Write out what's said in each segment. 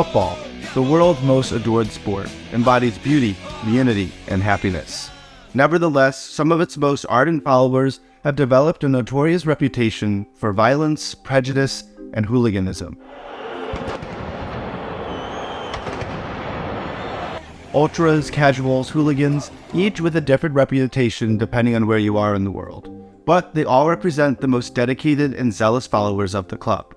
Football, the world's most adored sport, embodies beauty, unity, and happiness. Nevertheless, some of its most ardent followers have developed a notorious reputation for violence, prejudice, and hooliganism. Ultras, casuals, hooligans, each with a different reputation depending on where you are in the world. But they all represent the most dedicated and zealous followers of the club.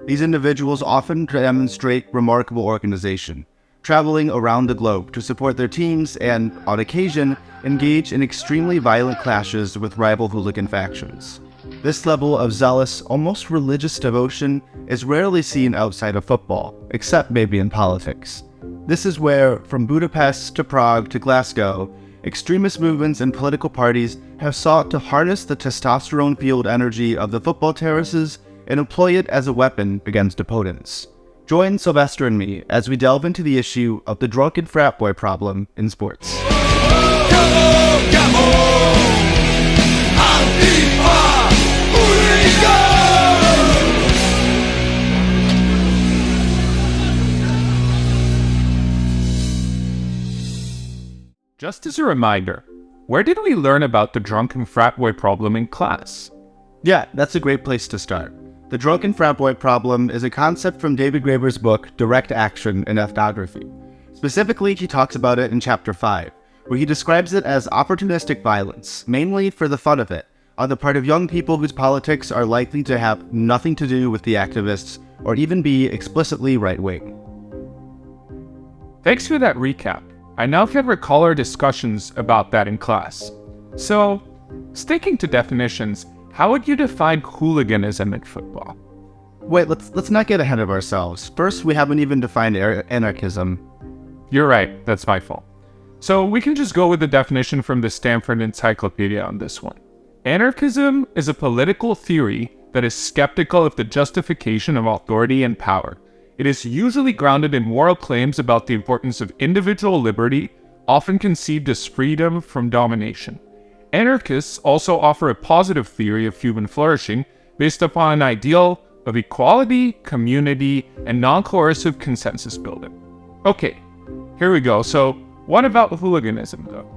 These individuals often demonstrate remarkable organization, traveling around the globe to support their teams and, on occasion, engage in extremely violent clashes with rival hooligan factions. This level of zealous, almost religious devotion is rarely seen outside of football, except maybe in politics. This is where, from Budapest to Prague to Glasgow, extremist movements and political parties have sought to harness the testosterone-fueled energy of the football terraces and employ it as a weapon against opponents. Join Sylvester and me as we delve into the issue of the drunken frat boy problem in sports. Just as a reminder, where did we learn about the drunken frat boy problem in class? Yeah, that's a great place to start. The drunken frat boy problem is a concept from David Graeber's book, Direct Action in Ethnography. Specifically, he talks about it in Chapter 5, where he describes it as opportunistic violence, mainly for the fun of it, on the part of young people whose politics are likely to have nothing to do with the activists or even be explicitly right-wing. Thanks for that recap. I now can recall our discussions about that in class. So, sticking to definitions, how would you define hooliganism in football? Wait, let's not get ahead of ourselves. First, we haven't even defined anarchism. You're right, that's my fault. So we can just go with the definition from the Stanford Encyclopedia on this one. Anarchism is a political theory that is skeptical of the justification of authority and power. It is usually grounded in moral claims about the importance of individual liberty, often conceived as freedom from domination. Anarchists also offer a positive theory of human flourishing based upon an ideal of equality, community, and non-coercive consensus building. Okay, here we go. So, what about hooliganism, though?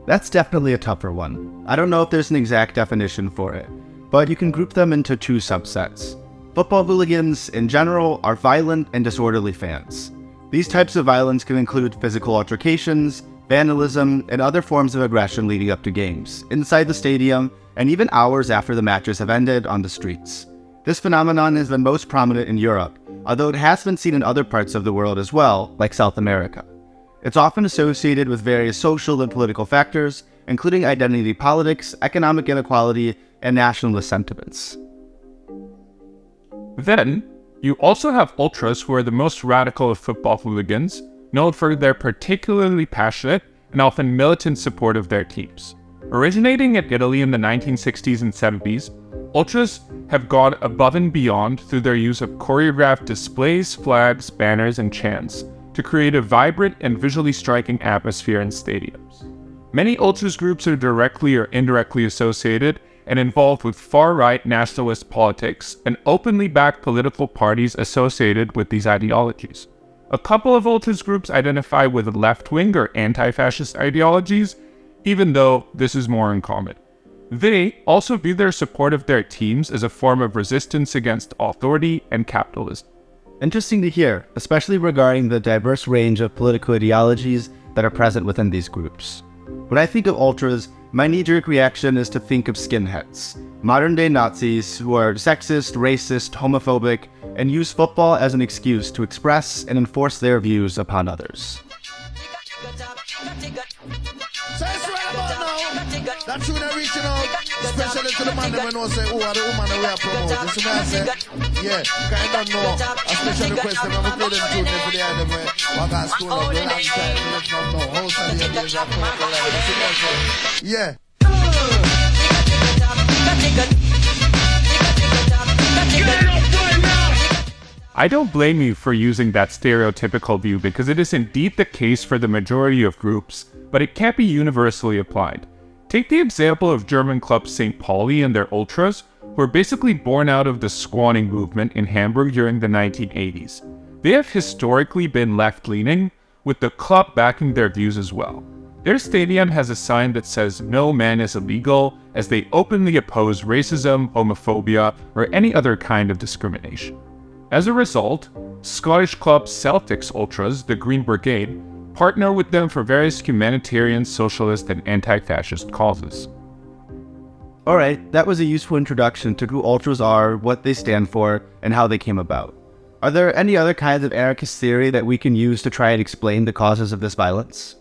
That's definitely a tougher one. I don't know if there's an exact definition for it, but you can group them into two subsets. Football hooligans, in general, are violent and disorderly fans. These types of violence can include physical altercations, vandalism, and other forms of aggression leading up to games, inside the stadium, and even hours after the matches have ended on the streets. This phenomenon has been most prominent in Europe, although it has been seen in other parts of the world as well, like South America. It's often associated with various social and political factors, including identity politics, economic inequality, and nationalist sentiments. Then, you also have ultras, who are the most radical of football hooligans, known for their particularly passionate and often militant support of their teams. Originating in Italy in the 1960s and 70s, ultras have gone above and beyond through their use of choreographed displays, flags, banners, and chants to create a vibrant and visually striking atmosphere in stadiums. Many ultras groups are directly or indirectly associated and involved with far-right nationalist politics and openly back political parties associated with these ideologies. A couple of ultras groups identify with left-wing or anti-fascist ideologies, even though this is more uncommon. They also view their support of their teams as a form of resistance against authority and capitalism. Interesting to hear, especially regarding the diverse range of political ideologies that are present within these groups. When I think of ultras, my knee-jerk reaction is to think of skinheads, modern-day Nazis who are sexist, racist, homophobic, and use football as an excuse to express and enforce their views upon others. So it's right about now. That's who they're reaching out, especially to the man that know say, who are the woman that we are promoting. You see what I say? Yeah, kind of know a special request them. I'm going to do them for the item where I got school up the long time. Let's not know. Host of the days are coming. You see what I say? Yeah. I don't blame you for using that stereotypical view because it is indeed the case for the majority of groups, but it can't be universally applied. Take the example of German club St. Pauli and their ultras, who were basically born out of the squatting movement in Hamburg during the 1980s. They have historically been left-leaning, with the club backing their views as well. Their stadium has a sign that says "No man is illegal," as they openly oppose racism, homophobia, or any other kind of discrimination. As a result, Scottish club Celtic's ultras, the Green Brigade, partner with them for various humanitarian, socialist, and anti-fascist causes. Alright, that was a useful introduction to who ultras are, what they stand for, and how they came about. Are there any other kinds of anarchist theory that we can use to try and explain the causes of this violence?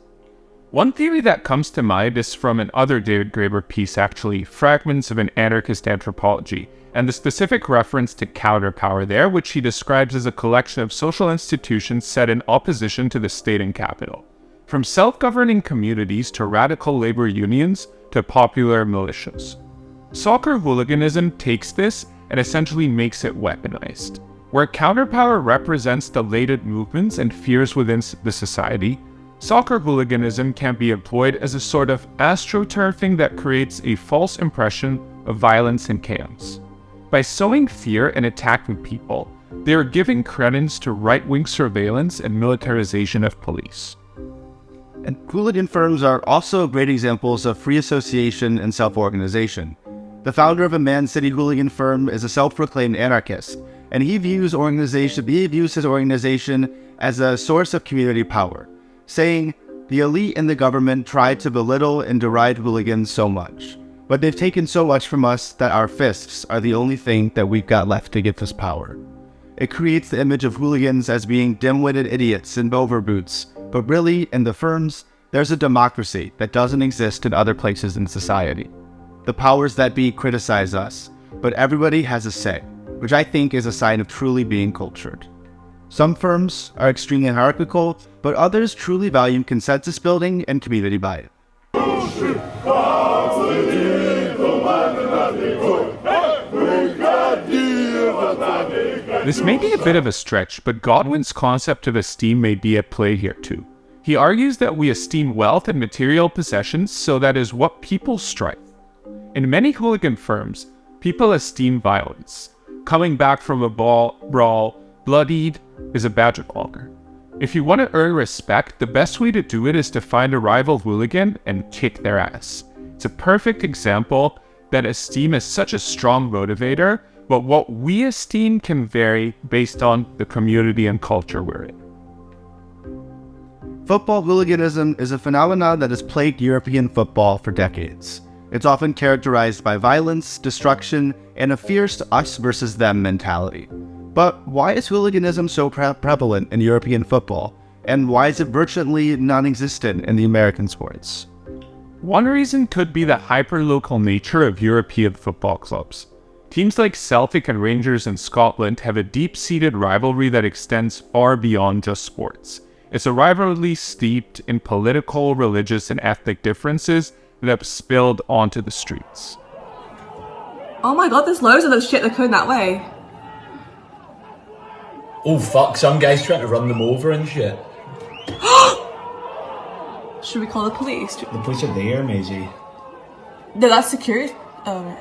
One theory that comes to mind is from another David Graeber piece actually, Fragments of an Anarchist Anthropology, and the specific reference to counterpower there, which he describes as a collection of social institutions set in opposition to the state and capital. From self-governing communities to radical labor unions to popular militias. Soccer hooliganism takes this and essentially makes it weaponized. Where counterpower represents the latent movements and fears within the society, soccer hooliganism can be employed as a sort of astroturfing that creates a false impression of violence and chaos. By sowing fear and attacking people, they are giving credence to right-wing surveillance and militarization of police. And hooligan firms are also great examples of free association and self-organization. The founder of a Man City hooligan firm is a self-proclaimed anarchist, and he views his organization as a source of community power, saying, "The elite and the government try to belittle and deride hooligans so much, but they've taken so much from us that our fists are the only thing that we've got left to give us power." It creates the image of hooligans as being dim-witted idiots in overboots, but really, in the firms, there's a democracy that doesn't exist in other places in society. The powers that be criticize us, but everybody has a say, which I think is a sign of truly being cultured. Some firms are extremely hierarchical, but others truly value consensus building and community buy-in. This may be a bit of a stretch, but Godwin's concept of esteem may be at play here too. He argues that we esteem wealth and material possessions, so that is what people strive. In many hooligan firms, people esteem violence. Coming back from a brawl, bloodied, is a badge of honor. If you want to earn respect, the best way to do it is to find a rival hooligan and kick their ass. It's a perfect example that esteem is such a strong motivator, but what we esteem can vary based on the community and culture we're in. Football hooliganism is a phenomenon that has plagued European football for decades. It's often characterized by violence, destruction, and a fierce us versus them mentality. But why is hooliganism so prevalent in European football? And why is it virtually non-existent in the American sports? One reason could be the hyper-local nature of European football clubs. Teams like Celtic and Rangers in Scotland have a deep-seated rivalry that extends far beyond just sports. It's a rivalry steeped in political, religious, and ethnic differences that have spilled onto the streets. Oh my god, there's loads of those shit that are coming that way. Oh fuck, some guy's trying to run them over and shit. Should we call the police? The police are there, Maisie. No, that's security. Oh, right.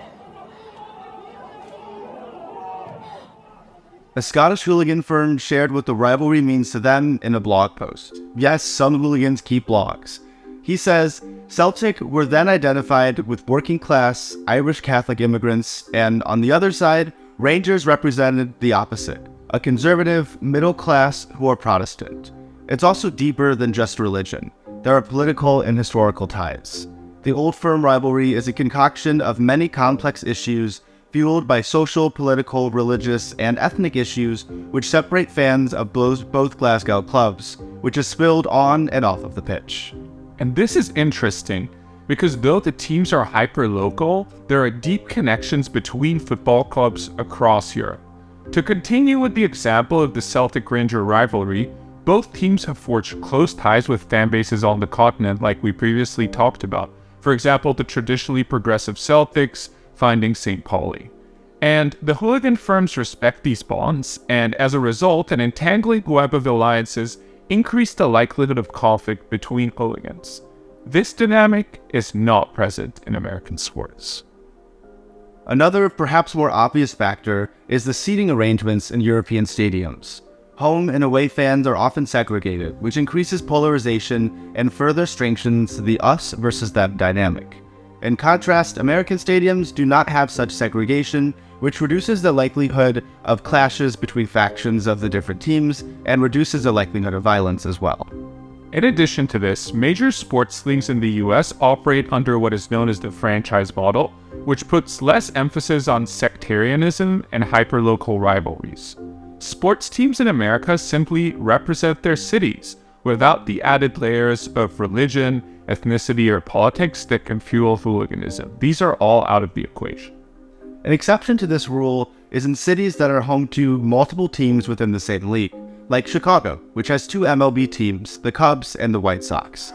A Scottish hooligan firm shared what the rivalry means to them in a blog post. Yes, some hooligans keep blogs. He says, Celtic were then identified with working-class Irish Catholic immigrants, and on the other side, Rangers represented the opposite, a conservative middle class who are Protestant. It's also deeper than just religion. There are political and historical ties. The old firm rivalry is a concoction of many complex issues fueled by social, political, religious, and ethnic issues which separate fans of both Glasgow clubs, which is spilled on and off of the pitch. And this is interesting, because though the teams are hyper-local, there are deep connections between football clubs across Europe. To continue with the example of the Celtic-Ranger rivalry, both teams have forged close ties with fan bases on the continent like we previously talked about. For example, the traditionally progressive Celtics finding St. Pauli. And the hooligan firms respect these bonds, and as a result, an entangling web of alliances increase the likelihood of conflict between hooligans. This dynamic is not present in American sports. Another, perhaps more obvious factor is the seating arrangements in European stadiums. Home and away fans are often segregated, which increases polarization and further strengthens the us versus them dynamic. In contrast, American stadiums do not have such segregation, which reduces the likelihood of clashes between factions of the different teams and reduces the likelihood of violence as well. In addition to this, major sports leagues in the US operate under what is known as the franchise model, which puts less emphasis on sectarianism and hyperlocal rivalries. Sports teams in America simply represent their cities, without the added layers of religion, ethnicity, or politics that can fuel hooliganism. These are all out of the equation. An exception to this rule is in cities that are home to multiple teams within the same league, like Chicago, which has two MLB teams, the Cubs and the White Sox.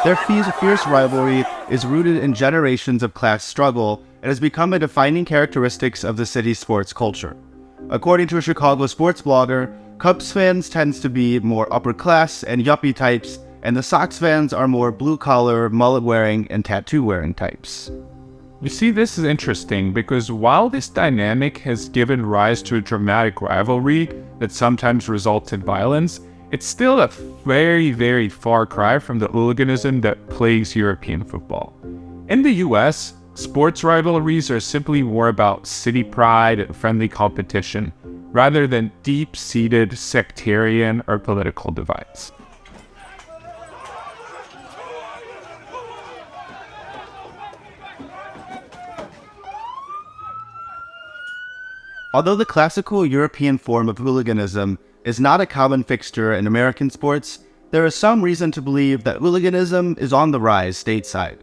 Their fierce rivalry is rooted in generations of class struggle and has become a defining characteristic of the city's sports culture. According to a Chicago sports blogger, Cubs fans tend to be more upper class and yuppie types, and the Sox fans are more blue-collar, mullet-wearing, and tattoo-wearing types. You see, this is interesting because while this dynamic has given rise to a dramatic rivalry that sometimes results in violence, it's still a very, very far cry from the hooliganism that plagues European football. In the US, sports rivalries are simply more about city pride and friendly competition, rather than deep-seated sectarian or political divides. Although the classical European form of hooliganism is not a common fixture in American sports, there is some reason to believe that hooliganism is on the rise stateside.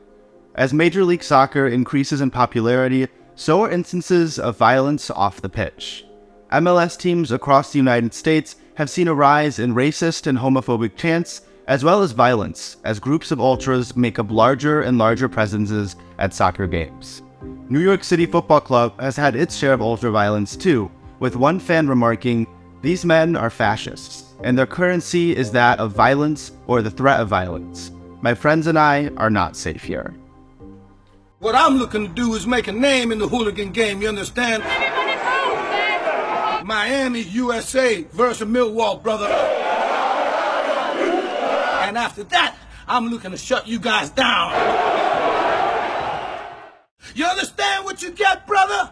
As Major League Soccer increases in popularity, so are instances of violence off the pitch. MLS teams across the United States have seen a rise in racist and homophobic chants, as well as violence, as groups of ultras make up larger and larger presences at soccer games. New York City Football Club has had its share of ultra violence too, with one fan remarking, "These men are fascists, and their currency is that of violence or the threat of violence. My friends and I are not safe here." What I'm looking to do is make a name in the hooligan game, you understand? Miami, USA versus Millwall, brother. And after that, I'm looking to shut you guys down. You understand what you get, brother?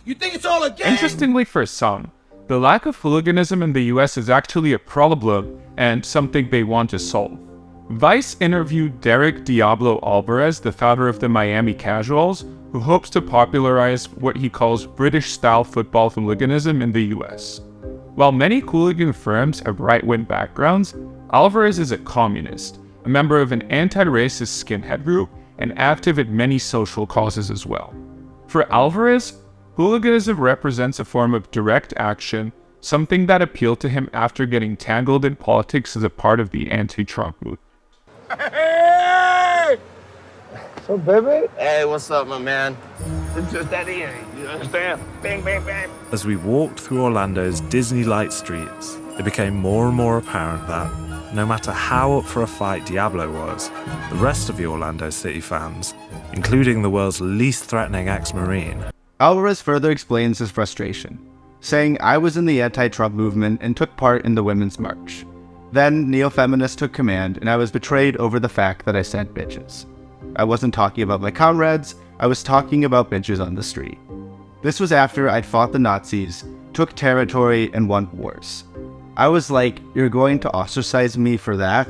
You think it's all a game? Interestingly for some, the lack of hooliganism in the US is actually a problem and something they want to solve. Vice interviewed Derek Diablo Alvarez, the founder of the Miami Casuals, who hopes to popularize what he calls British-style football hooliganism in the US. While many hooligan firms have right-wing backgrounds, Alvarez is a communist, a member of an anti-racist skinhead group, and active in many social causes as well. For Alvarez, hooliganism represents a form of direct action, something that appealed to him after getting tangled in politics as a part of the anti-Trump movement. Hey! So, baby? Hey, what's up, my man? It's just that easy, you understand? Bang, bang, bang. As we walked through Orlando's Disney light streets, it became more and more apparent that, no matter how up for a fight Diablo was, the rest of the Orlando City fans, including the world's least threatening ex-Marine. Alvarez further explains his frustration, saying, "I was in the anti-Trump movement and took part in the Women's March. Then neo-feminists took command and I was betrayed over the fact that I said bitches. I wasn't talking about my comrades, I was talking about bitches on the street. This was after I'd fought the Nazis, took territory, and won wars. I was like, you're going to ostracize me for that?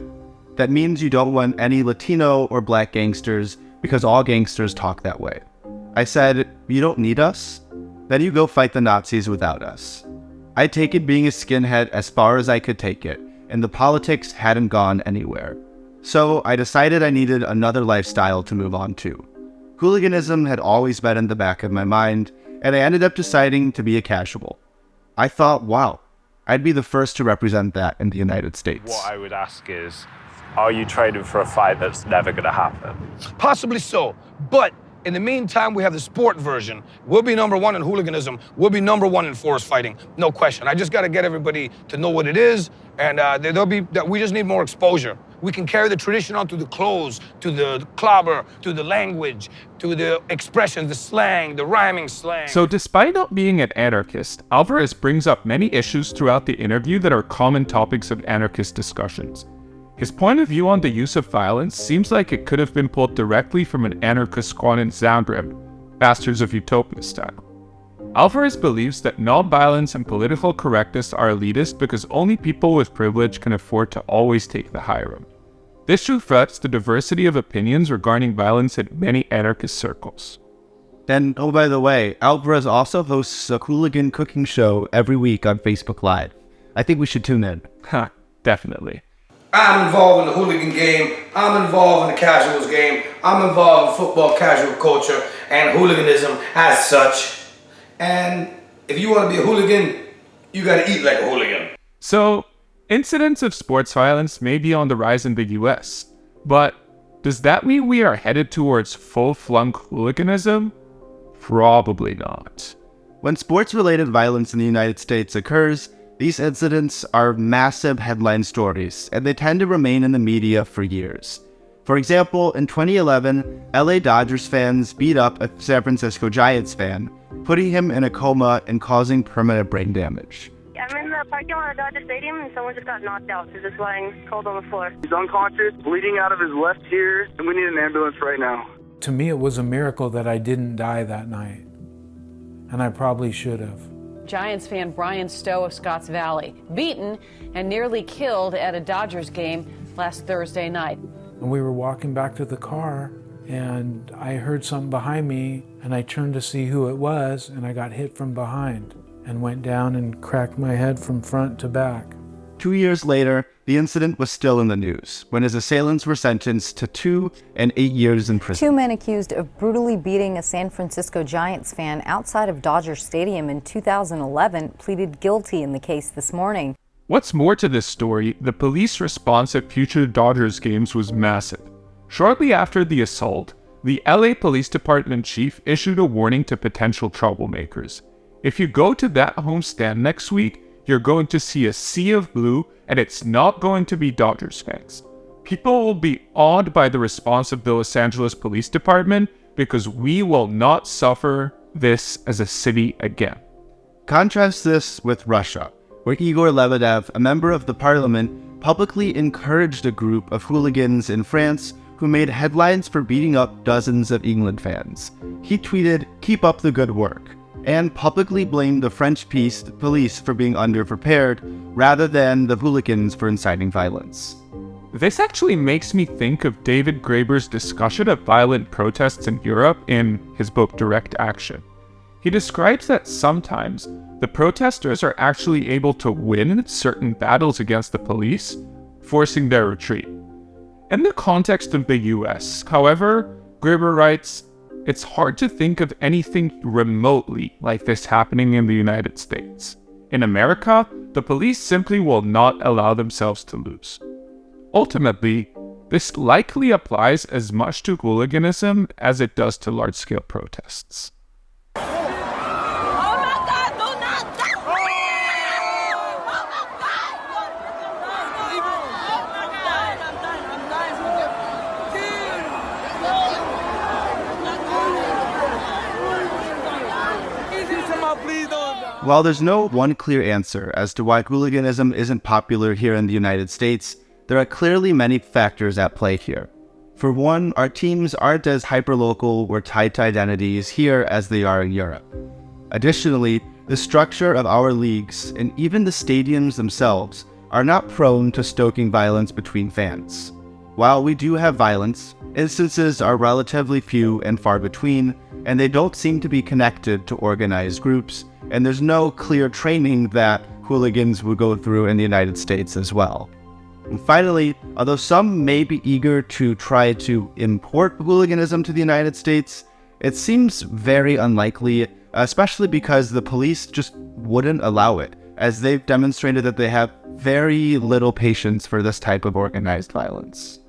That means you don't want any Latino or black gangsters because all gangsters talk that way. I said, you don't need us? Then you go fight the Nazis without us. I'd taken being a skinhead as far as I could take it, and the politics hadn't gone anywhere. So I decided I needed another lifestyle to move on to. Hooliganism had always been in the back of my mind, and I ended up deciding to be a casual. I thought, wow, I'd be the first to represent that in the United States." What I would ask is, are you training for a fight that's never going to happen? Possibly so, but In the meantime, we have the sport version. We'll be number one in hooliganism. We'll be number one in forest fighting. No question. I just got to get everybody to know what it is, and we just need more exposure. We can carry the tradition on to the clothes, to the clobber, to the language, to the expressions, the slang, the rhyming slang. So despite not being an anarchist, Alvarez brings up many issues throughout the interview that are common topics of anarchist discussions. His point of view on the use of violence seems like it could have been pulled directly from an anarchist squad in Zagreb, Bastards of Utopia style. Alvarez believes that non-violence and political correctness are elitist because only people with privilege can afford to always take the high road. This reflects the diversity of opinions regarding violence in many anarchist circles. And, oh, by the way, Alvarez also hosts a hooligan cooking show every week on Facebook Live. I think we should tune in. Ha, definitely. I'm involved in the hooligan game. I'm involved in the casuals game. I'm involved in football casual culture and hooliganism as such. And if you want to be a hooligan, you got to eat like a hooligan. So, incidents of sports violence may be on the rise in the US, but does that mean we are headed towards full-flung hooliganism? Probably not. When sports-related violence in the United States occurs, these incidents are massive headline stories, and they tend to remain in the media for years. For example, in 2011, LA Dodgers fans beat up a San Francisco Giants fan, putting him in a coma and causing permanent brain damage. I'm in the parking lot of Dodger Stadium, and someone just got knocked out. He's just lying cold on the floor. He's unconscious, bleeding out of his left ear, and we need an ambulance right now. To me, it was a miracle that I didn't die that night, and I probably should have. Giants fan Brian Stowe of Scotts Valley, beaten and nearly killed at a Dodgers game last Thursday night. And we were walking back to the car, and I heard something behind me, and I turned to see who it was, and I got hit from behind and went down and cracked my head from front to back. 2 years later, the incident was still in the news, when his assailants were sentenced to 2 and 8 years in prison. 2 men accused of brutally beating a San Francisco Giants fan outside of Dodger Stadium in 2011 pleaded guilty in the case this morning. What's more to this story, the police response at future Dodgers games was massive. Shortly after the assault, the LA Police Department chief issued a warning to potential troublemakers. If you go to that homestand next week, you're going to see a sea of blue, and it's not going to be Dodgers fans. People will be awed by the response of the Los Angeles Police Department because we will not suffer this as a city again. Contrast this with Russia, where Igor Lebedev, a member of the parliament, publicly encouraged a group of hooligans in France who made headlines for beating up dozens of England fans. He tweeted, "Keep up the good work," and publicly blamed the French police for being underprepared, rather than the hooligans for inciting violence. This actually makes me think of David Graeber's discussion of violent protests in Europe in his book Direct Action. He describes that sometimes the protesters are actually able to win certain battles against the police, forcing their retreat. In the context of the US, however, Graeber writes, it's hard to think of anything remotely like this happening in the United States. In America, the police simply will not allow themselves to lose. Ultimately, this likely applies as much to hooliganism as it does to large-scale protests. While there's no one clear answer as to why hooliganism isn't popular here in the United States, there are clearly many factors at play here. For one, our teams aren't as hyperlocal or tied to identities here as they are in Europe. Additionally, the structure of our leagues and even the stadiums themselves are not prone to stoking violence between fans. While we do have violence, instances are relatively few and far between, and they don't seem to be connected to organized groups, and there's no clear training that hooligans would go through in the United States as well. And finally, although some may be eager to try to import hooliganism to the United States, it seems very unlikely, especially because the police just wouldn't allow it, as they've demonstrated that they have very little patience for this type of organized violence.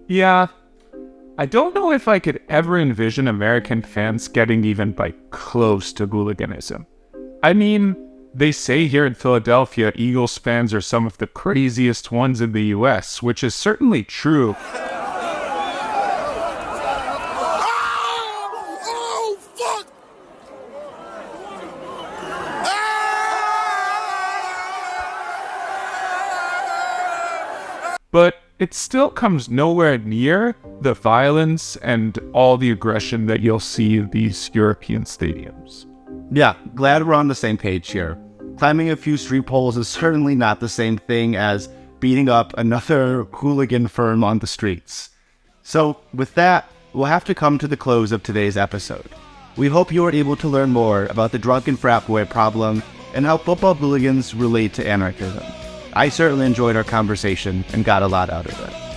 Yeah, I don't know if I could ever envision American fans getting even close to hooliganism. I mean, they say here in Philadelphia, Eagles fans are some of the craziest ones in the US, which is certainly true. But it still comes nowhere near the violence and all the aggression that you'll see in these European stadiums. Yeah, glad we're on the same page here. Climbing a few street poles is certainly not the same thing as beating up another hooligan firm on the streets. So with that, we'll have to come to the close of today's episode. We hope you were able to learn more about the drunken frat boy problem and how football hooligans relate to anarchism. I certainly enjoyed our conversation and got a lot out of it.